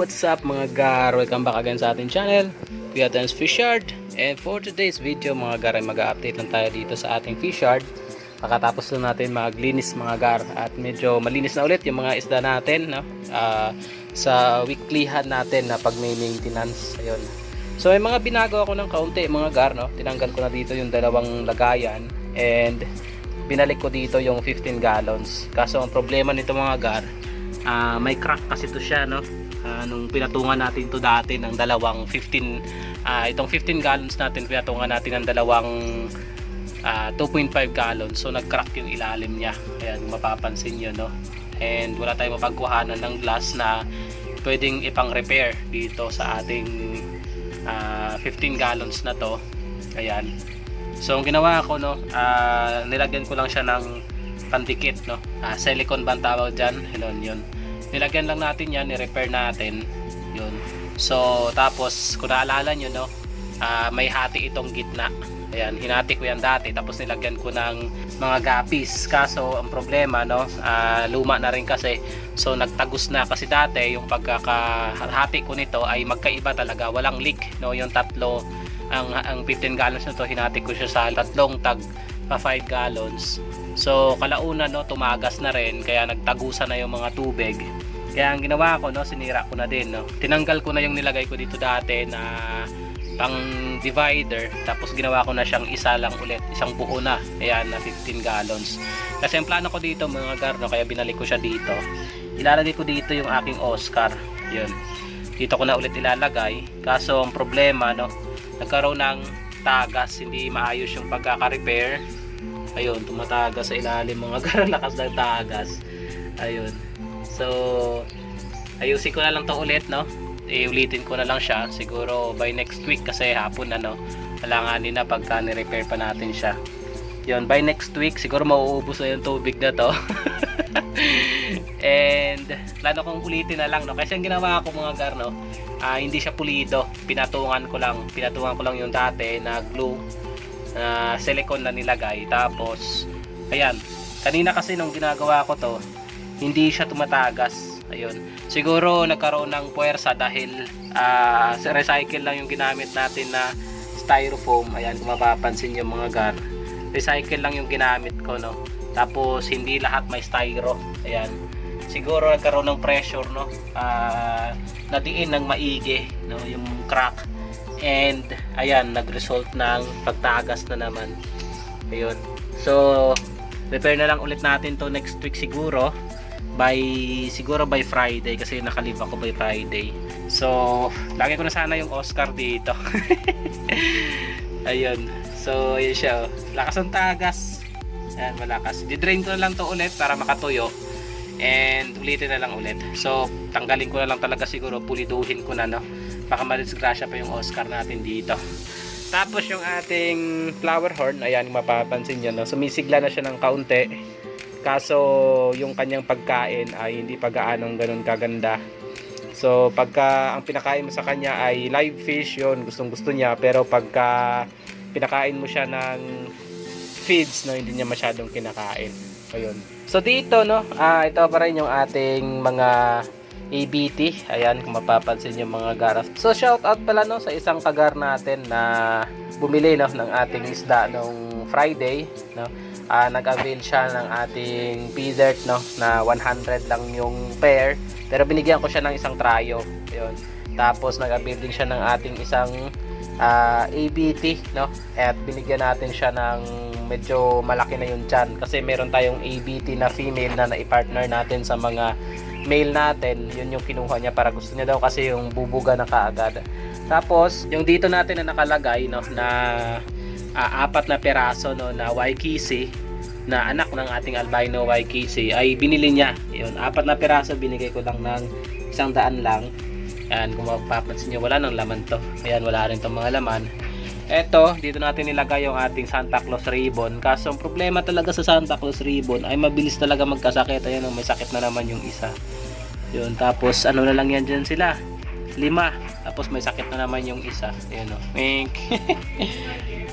what's up mga gar? Welcome back again sa ating channel, Kuya Tens Fish Yard. And for today's video mga gar ay mag-update lang tayo dito sa ating fish yard. Kakatapos lang natin maglinis mga gar at medyo malinis na ulit yung mga isda natin, no? Sa weeklyhan natin na pag may maintenance. Ayun. So may mga binago ako ng kaunti mga gar, no? Tinanggal ko na dito yung dalawang lagayan and binalik ko dito yung 15 gallons. Kaso ang problema nito mga gar, may crack kasi to siya, no? Nung pinatungan natin to dati ng dalawang 15 itong 15 gallons natin, pinatungan natin ng dalawang 2.5 gallons. So nag-crack yung ilalim niya. Ayan, mapapansin nyo, no? And wala tayong mapagkuhanan ng glass na pwedeng ipang-repair dito sa ating 15 gallons na to. Ayan. So ang ginawa ko, no, nilagyan ko lang siya ng pandikit, no? Silicone ba ang tawag dyan? Yun. Nilagyan lang natin yan, ni-repair natin. Yun. So tapos kung naalala nyo, no, may hati itong gitna. Ayan, hinati ko yan dati, tapos nilagyan ko ng mga gapis. Kaso ang problema, no, luma na rin kasi. So nagtagus na kasi dati yung pagkakahati ko nito ay magkaiba talaga, walang leak, no? Yung tatlo, ang 15 gallons na to, hinati ko siya sa tatlong tag pa 5 gallons. So kalauna, no, tumagas na rin, kaya nagtagusan na yung mga tubig. Kaya ang ginawa ko, no, sinira ko na din, no. Tinanggal ko na yung nilagay ko dito dati na pang divider, tapos ginawa ko na siyang isa lang ulit, isang buo na. Ayan, na 15 gallons. Kasi ang plano ko dito mga gar, no, kaya binalik ko siya dito. Ilalagay ko dito yung aking Oscar. Yun. Dito ko na ulit ilalagay. Kaso ang problema, no, nagkaroon ng tagas, hindi maayos yung pagkaka-repair. Ayun, tumatagas sa ilalim mga gar, lakas ng tagas. Ayun. So ayusin ko na lang to ulit, no. Iulitin ko na lang siya siguro by next week kasi hapon na, no. Alanganin na pagka ni-repair pa natin siya. Yun, by next week siguro mauubos na yung tubig na to. And plano kong ulitin na lang, no, kasi ang ginawa ko mga gar, no, hindi siya pulido, pinatungan ko lang yung dati na glue, silicone na nilagay. Tapos ayan, kanina kasi nung ginagawa ko to, hindi siya tumatagas. Ayun, siguro nagkaroon ng puwersa dahil recycle lang yung ginamit natin na styrofoam. Ayan, kung mapapansin yung mga gar, recycle lang yung ginamit ko, no. Tapos hindi lahat may styro. Ayan, siguro nagkaroon ng pressure, no, nadiin ng maigi, no, yung crack. And ayan, nag-result ng pagtagas na naman. Ayun, so repair na lang ulit natin to next week siguro by Friday, kasi nakalib ako by Friday. So lagay ko na sana yung Oscar dito. Ayun, so ayun siya, oh. Lakas ng tagas. Ayan, malakas. Di-drain ko na lang to ulit para makatuyo and ulitin na lang ulit. So tanggalin ko na lang talaga siguro, puliduhin ko na, no, baka madisgrasya pa yung Oscar natin dito. Tapos yung ating flower horn, ayan, mapapansin nyo, no, sumisigla na siya ng kaunti. Kaso yung kanyang pagkain ay hindi pa gaanong ganun kaganda. So pagka ang pinakain mo sa kanya ay live fish, yun, gustong gusto niya. Pero pagka pinakain mo siya ng feeds, no, hindi niya masyadong kinakain. Ayun. So dito, no, ito pa rin yung ating mga ABT. Ayan, kung mapapansin yung mga garas. So shout out pala, no, sa isang kagar natin na bumili, no, ng ating isda nung Friday, no. Nag-avail siya ng ating P-Dirt, no, na 100 lang yung pair, pero binigyan ko siya ng isang trayo. Ayun. Tapos nag-avail din siya ng ating isang ABT, no, at binigyan natin siya ng medyo malaki na yung tiyan, kasi meron tayong ABT na female na naipartner natin sa mga male natin. Yun yung kinuha niya para gusto niya daw kasi yung bubuga na kaagad. Tapos yung dito natin na nakalagay, no, na 4 na peraso, no, na Waikiki, na anak ng ating albino Waikiki, ay binili niya. Yun, 4 na peraso, binigay ko lang ng 100 lang. Ayan, kung mapapansin nyo, wala nang laman to. Ayan, wala rin tong mga laman. Eto, dito natin nilagay yung ating Santa Claus ribbon. Kaso ang problema talaga sa Santa Claus ribbon ay mabilis talaga magkasakit. Ayan, may sakit na naman yung isa. Yun, tapos ano na lang yan dyan sila, 5. Tapos may sakit na naman yung isa. Ayan, o.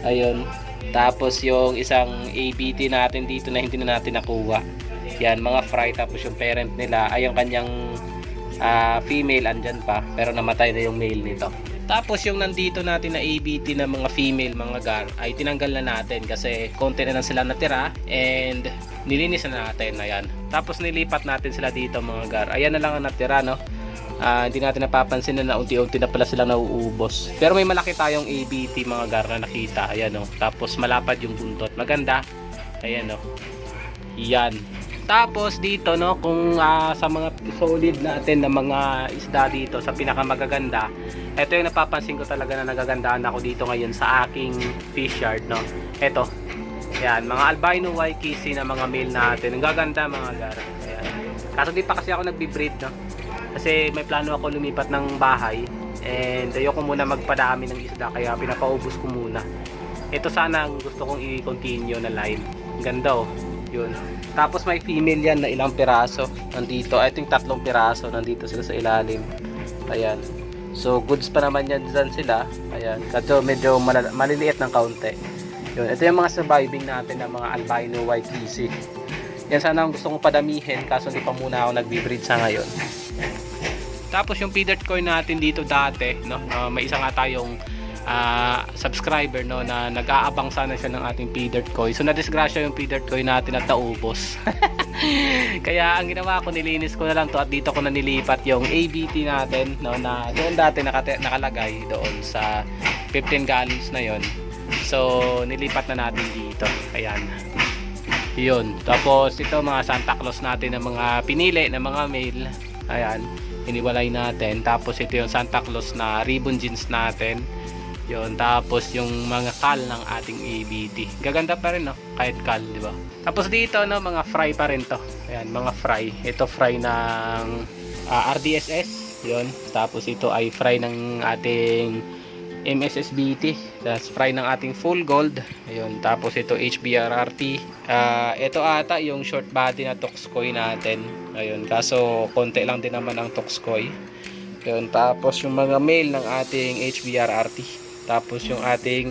Ayun. Tapos yung isang ABT natin dito na hindi na natin nakuha. Yan, mga fry. Tapos yung parent nila ay yung kanyang female andyan pa, pero namatay na yung male nito. Tapos yung nandito natin na ABT na mga female mga gar ay tinanggal na natin kasi konti na lang sila natira and nilinis na natin. Ayan. Tapos nilipat natin sila dito mga gar. Ayan na lang ang natira, no. Hindi natin napapansin na unti-unti na pala silang nauubos. Pero may malaki tayong ABT mga gar na nakita. Ayan, no. Tapos malapad yung buntot. Maganda. Ayan, no. Yan. Tapos dito, no, kung sa mga solid natin na mga isda dito sa pinakamagaganda, ito yung napapansin ko talaga na nagagandaan ako dito ngayon sa aking fish yard, no. Ito. Ayan, mga albino waikisi na mga male natin. Ang gaganda mga gar. Ayan. Kaso di pa kasi ako nagbi-breed, no. Kasi may plano ako lumipat ng bahay and ayoko muna magpadami ng isda kaya pinapaubos ko muna. Ito sana ang gusto kong i-continue na line. Ganda, oh. Yun. Tapos may female yan na ilang piraso nandito. I think 3 piraso nandito sila sa ilalim. Ayan. So goods pa naman yan dyan sila. Ayan. Kaso medyo maliliit ng kaunti. Yun. Ito yung mga surviving natin ng mga albino waikisi. Yan sana ang gusto kong padamihin kaso hindi pa muna ako nagbi-breed sa ngayon. Tapos yung feeder coin natin dito dati, no, may isa nga tayong subscriber, no, na nag-aabang sana siya ng ating feeder coin. So nadisgrasya yung feeder coin natin at naubos. Kaya ang ginawa ko, nilinis ko na lang to at dito ko na nilipat yung ABT natin, no, na doon dati nakalagay doon sa 15 gallons na yon. So nilipat na natin dito. Ayan. Yun. Tapos ito mga Santa Claus natin na mga pinili na mga male. Ayan. Iniwalay natin. Tapos ito yung Santa Claus na ribbon jeans natin. Yun. Tapos yung mga kal ng ating ABT. Gaganda pa rin, no? Kahit kal, di ba? Tapos dito, no, mga fry pa rin to. Ayan, mga fry. Ito fry ng RDSS. Yun. Tapos ito ay fry ng ating MSSBT. That's fry ng ating full gold. Ayun. Tapos ito HBRRT. Ito ata yung short body na Toxcoy natin. Ayun. Kaso konti lang din naman ang Toxcoy. Ayun. Tapos yung mga male ng ating HBRRT. Tapos yung ating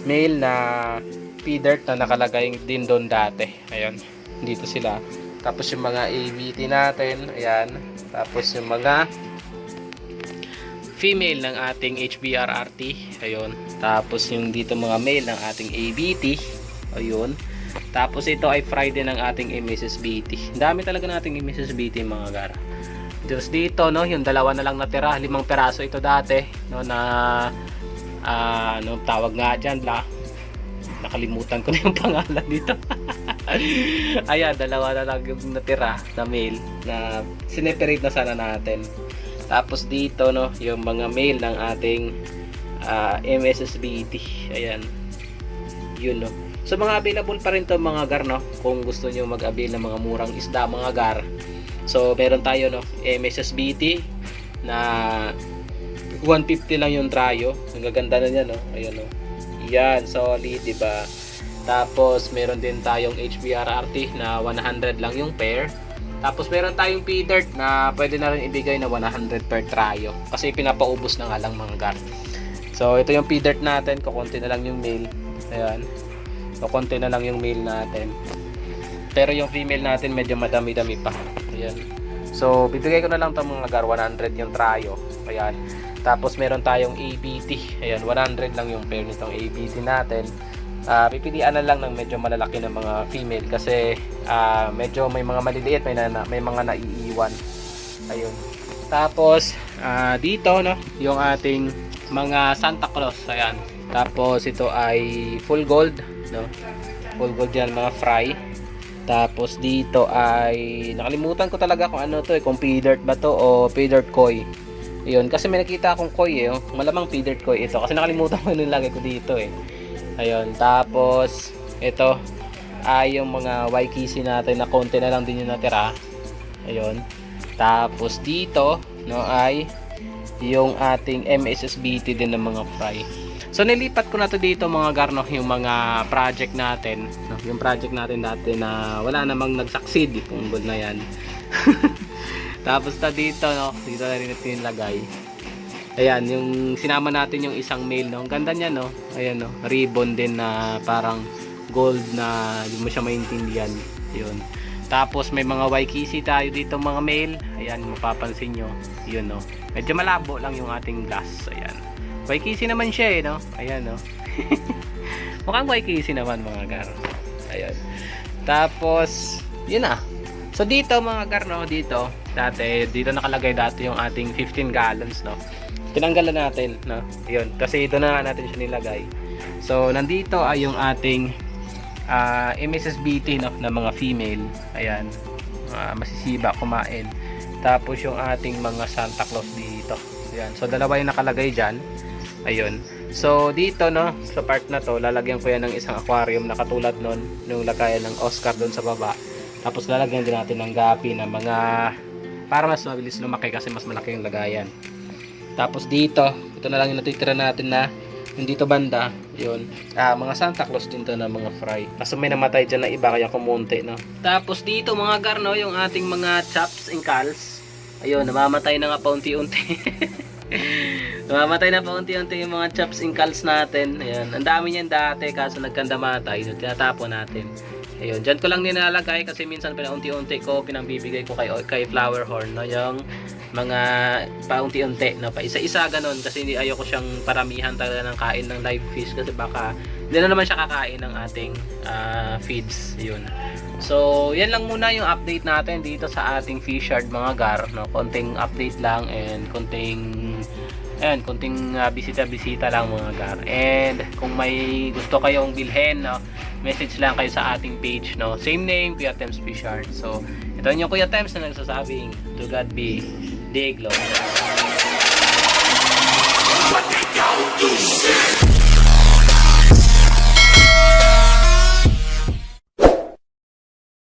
male na feeder na nakalagay din doon dati. Ayun. Dito sila. Tapos yung mga ABT natin. Ayan. Tapos yung mga female ng ating HBRRT. Ayun. Tapos yung dito mga male ng ating ABT. Ayun. Tapos ito ay fry din ng ating MSSBT. Dami talaga nating MSSBT mga gara. Tapos dito, no, yung dalawa na lang natira, 5 peraso ito dati, no, na ano tawag nga diyan, nakalimutan ko na yung pangalan dito. Ayan, dalawa na lang yung natira na male na sineperate na sana natin. Tapos dito, no, yung mga male ng ating MSSBT. Ayan. Yun, no. So mga available pa rin to mga gar, no, kung gusto niyo mag-avail ng mga murang isda mga gar. So meron tayo, no, MSSBT na 150 lang yung trayo. Ang gaganda na niya, no. Ayun, no. Yan, solid, di ba? Tapos meron din tayong HBRRT na 100 lang yung pair. Tapos meron tayong feeder na pwede na rin ibigay na 100 per trayo kasi pinapaubos na nga lang mga gar. So ito yung feeder natin, kukunti na lang yung male. Ayan. Kukunti na lang yung male natin. Pero yung female natin medyo madami-dami pa. Ayan. So bibigay ko na lang 'tong mga gar, 100 yung trayo. Ayan. Tapos meron tayong ABT. Ayan, 100 lang yung pair nitong ABT natin. Pipilian na lang ng medyo malalaki ng mga female kasi medyo may mga maliliit, may mga naiiwan. Ayun. Tapos dito, no, yung ating mga Santa Claus. Ayan. Tapos ito ay full gold, no. Full gold yan, mga fry. Tapos dito ay nakalimutan ko talaga kung ano to, kung feeder ba to o feeder koi. Ayun, kasi may nakita akong koi eh. Malamang feeder koi ito kasi nakalimutan ko yung lagay ko dito eh. Ayun, tapos ito ay yung mga waikisi natin na konti na lang din yung natira. Ayun. Tapos dito, no, ay yung ating MSSBT din ng mga fry. So nilipat ko na to dito mga garno, yung mga project natin, no, yung project natin dati na wala namang nag-succeed itong gold na yan. Tapos ta dito, no, dito na rin ito yung lagay. Ayan, yung sinama natin yung isang male, no. Ang ganda niya, no. Ayan, no. Ribbon din na parang gold na hindi mo siya maintindihan. Yun. Tapos may mga Waikiki tayo dito mga male. Ayan, mapapansin nyo. Yun, no. Medyo malabo lang yung ating glass. Ayan. Waikiki naman siya, no. Ayan, no. Mukhang Waikiki naman mga gar. Ayan. Tapos, yun na. So dito mga gar, no, dito nakalagay dati yung ating 15 gallons, no. Tinanggalan natin, no. Yun, kasi ito na natin siya nilagay. So nandito ay yung ating MSSBT, no, na mga female. Ayan. Masisiba kumain. Tapos yung ating mga Santa Claus dito. Ayan. So dalawa yung nakalagay diyan. Ayun. So dito, no, sa part na to, lalagyan ko yan ng isang aquarium na katulad nun, yung lagayan ng Oscar doon sa baba. Tapos lalagyan din natin ng gapi na mga para mas mabilis lumaki kasi mas malaki yung lagayan. Tapos dito, ito na lang yung natitira natin na yung dito banda, yun. Mga Santa Claus din to na mga fry. Kaso may namatay dyan na iba kaya kumunti, no. Tapos dito mga garno, yung ating mga chops and calls. Ayun, namamatay na nga paunti-unti. Namamatay na paunti-unti yung mga chops and calls natin. Ayan, ang dami niyan dati kaso nagkandamatay, so tinatapon natin. Ayun, dyan ko lang nilalagay kasi minsan pinaunti-unti ko, pinambibigay ko kay Flower Horn, no, yung mga paunti-unti, no, pa isa-isa ganun kasi hindi ayoko siyang paramihan talaga ng kain ng live fish kasi baka hindi na naman siya kakain ng ating feeds. Yun. So, yan lang muna yung update natin dito sa ating fish yard mga gar, no. Konting update lang and konting bisita-bisita lang mga gar. And kung may gusto kayong bilhin, no, message lang kayo sa ating page, no. Same name, Kuya Tems Fish Yard. So, ito yung Kuya Tems na nagsasabing, to God be the glory.